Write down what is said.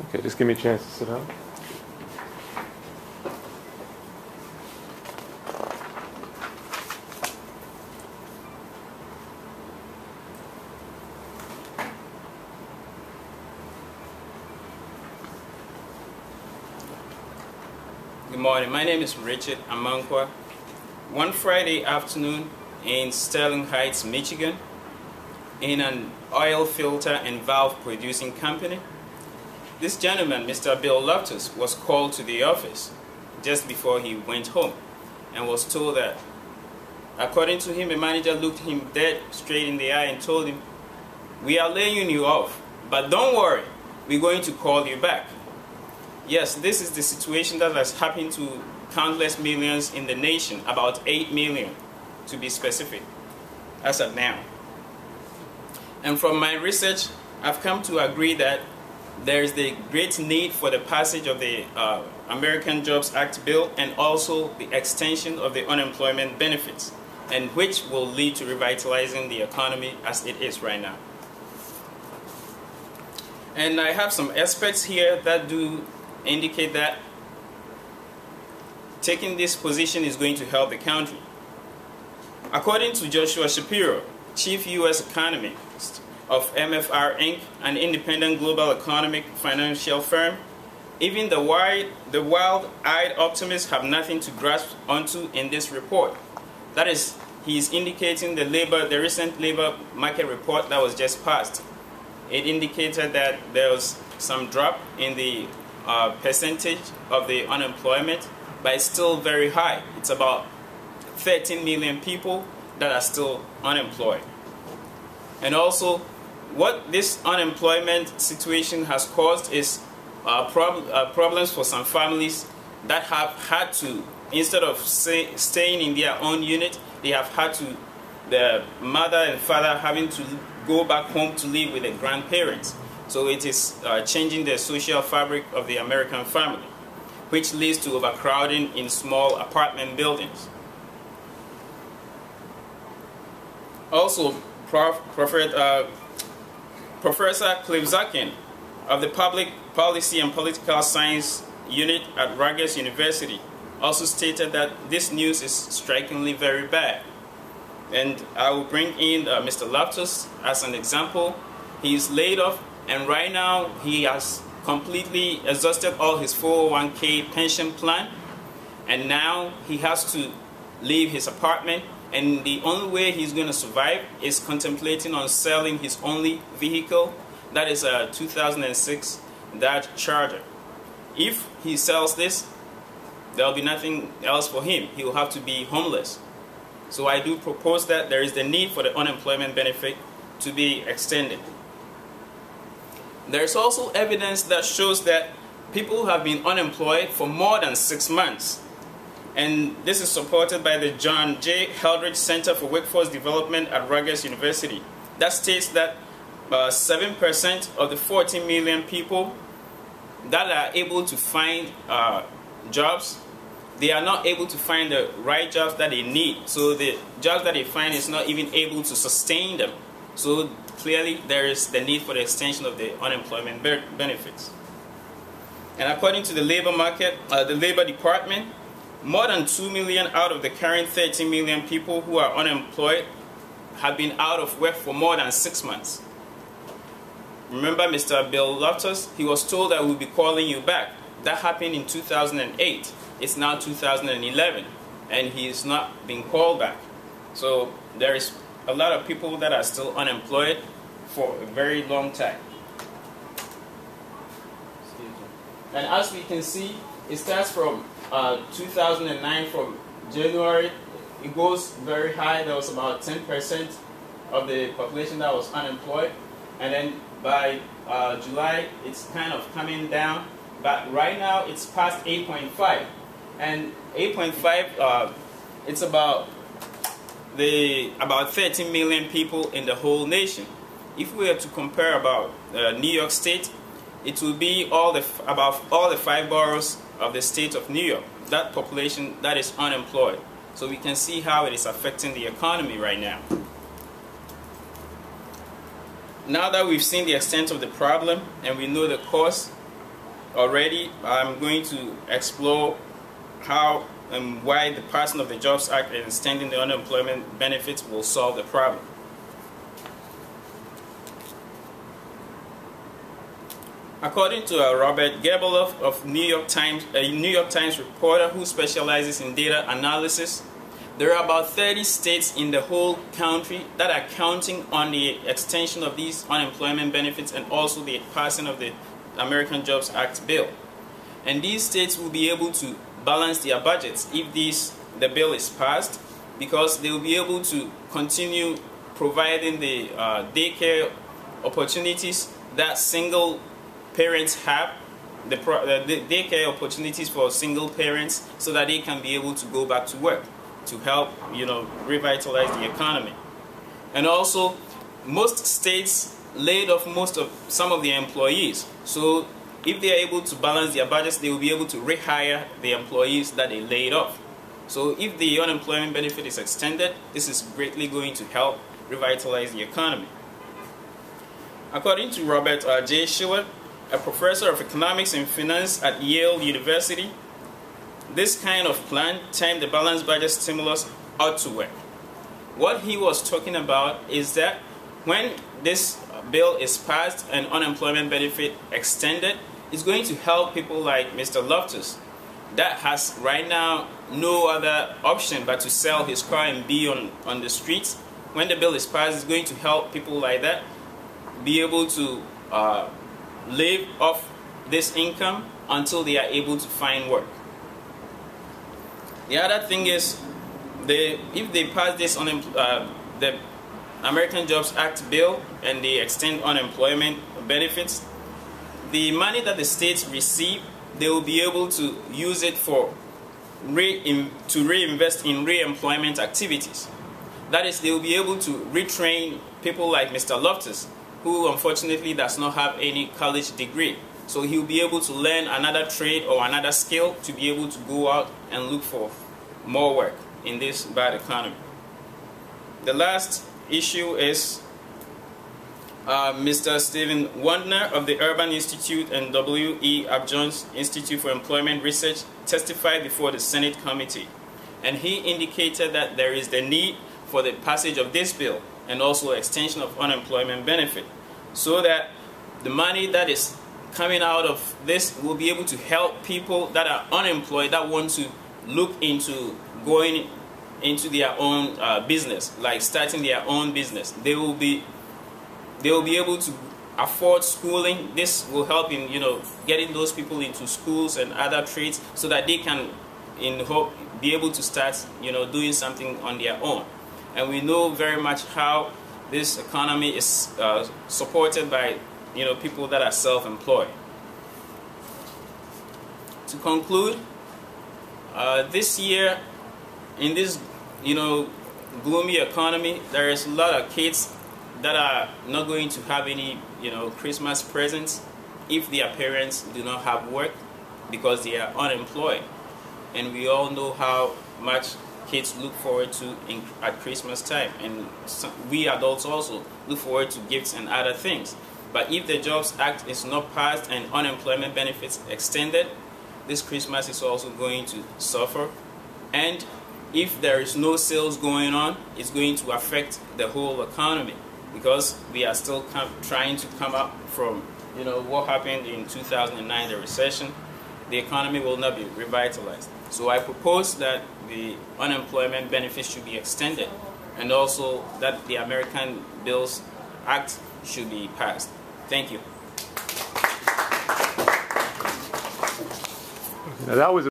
Okay, just give me a chance to sit down. Good morning. My name is Richard Amankwa. One Friday afternoon in Sterling Heights, Michigan, in an oil filter and valve producing company, this gentleman, Mr. Bill Loftus, was called to the office just before he went home and was told that, according to him, a manager looked him dead straight in the eye and told him, "We are laying you off, but don't worry, we're going to call you back." Yes, this is the situation that has happened to countless millions in the nation, about 8 million to be specific, as of now. And from my research, I've come to agree that there is the great need for the passage of the American Jobs Act bill and also the extension of the unemployment benefits, and which will lead to revitalizing the economy as it is right now. And I have some aspects here that do indicate that taking this position is going to help the country. According to Joshua Shapiro, Chief U.S. Economist of MFR Inc., an independent global economic financial firm, even the wild-eyed optimists have nothing to grasp onto in this report. That is, he is indicating the recent labor market report that was just passed. It indicated that there was some drop in the percentage of the unemployment, but it's still very high. It's about 13 million people that are still unemployed. And also, what this unemployment situation has caused is problems for some families that have had to, instead of staying in their own unit, they have had to, the mother and father having to go back home to live with the grandparents. So it is changing the social fabric of the American family, which leads to overcrowding in small apartment buildings. Also, Professor Cliff Zakin of the Public Policy and Political Science Unit at Rutgers University also stated that this news is strikingly very bad. And I will bring in Mr. Loftus as an example. He is laid off, and right now he has completely exhausted all his 401k pension plan, and now he has to leave his apartment, and the only way he's going to survive is contemplating on selling his only vehicle, that is a 2006 Dodge Charger. If he sells this, there will be nothing else for him. He will have to be homeless. So I do propose that there is the need for the unemployment benefit to be extended. There is also evidence that shows that people have been unemployed for more than 6 months. And this is supported by the John J. Heldridge Center for Workforce Development at Rutgers University. That states that 7% of the 40 million people that are able to find jobs, they are not able to find the right jobs that they need. So the jobs that they find is not even able to sustain them. So clearly there is the need for the extension of the unemployment benefits. And according to the labor market, the Labor Department, more than 2 million out of the current 13 million people who are unemployed have been out of work for more than 6 months. Remember Mr. Bill Loftus, he was told that we'll be calling you back. That happened in 2008. It's now 2011, and he is not being called back. So there is a lot of people that are still unemployed for a very long time. And as we can see, it starts from 2009, from January. It goes very high. There was about 10% of the population that was unemployed. And then by July, it's kind of coming down. But right now, it's past 8.5. And 8.5, it's about 13 million people in the whole nation. If we were to compare about New York State, it will be about all the 5 boroughs of the state of New York, that population that is unemployed. So we can see how it is affecting the economy right now. Now that we've seen the extent of the problem and we know the cause, already, I'm going to explore how and why the passing of the Jobs Act and extending the unemployment benefits will solve the problem. According to Robert Gebeloff of New York Times, a New York Times reporter who specializes in data analysis, there are about 30 states in the whole country that are counting on the extension of these unemployment benefits and also the passing of the American Jobs Act bill. And these states will be able to balance their budgets if the bill is passed, because they will be able to continue providing the daycare opportunities that single parents have, the daycare opportunities for single parents, so that they can be able to go back to work to help, revitalize the economy. And also, most states laid off some of their employees. So if they are able to balance their budgets, they will be able to rehire the employees that they laid off. So if the unemployment benefit is extended, this is greatly going to help revitalize the economy. According to Robert J. Schiller, a professor of economics and finance at Yale University, this kind of plan, termed the balanced budget stimulus, ought to work. What he was talking about is that when this bill is passed and unemployment benefit extended, it's going to help people like Mr. Loftus that has right now no other option but to sell his car and be on the streets. When the bill is passed, it's going to help people like that be able to live off this income until they are able to find work. The other thing is, if they pass this the American Jobs Act bill and they extend unemployment benefits, the money that the states receive, they will be able to use it for reinvest in re-employment activities. That is, they will be able to retrain people like Mr. Loftus, who unfortunately does not have any college degree. So he will be able to learn another trade or another skill to be able to go out and look for more work in this bad economy. The last issue is Mr. Stephen Wandner of the Urban Institute and W.E. Upjohn Institute for Employment Research testified before the Senate committee. And he indicated that there is the need for the passage of this bill and also extension of unemployment benefit, so that the money that is coming out of this will be able to help people that are unemployed that want to look into going into their own business, like starting their own business. They will be able to afford schooling. This will help in getting those people into schools and other trades, so that they can be able to start doing something on their own. And we know very much how this economy is supported by people that are self-employed. To conclude, this year in this gloomy economy, there is a lot of kids that are not going to have any Christmas presents if their parents do not have work because they are unemployed. And we all know how much kids look forward to at Christmas time, and we adults also look forward to gifts and other things. But if the Jobs Act is not passed and unemployment benefits extended, this Christmas is also going to suffer. And if there is no sales going on, it's going to affect the whole economy, because we are still trying to come up from what happened in 2009, the recession. The economy will not be revitalized. So I propose that the unemployment benefits should be extended, and also that the American Bills Act should be passed. Thank you. Now that was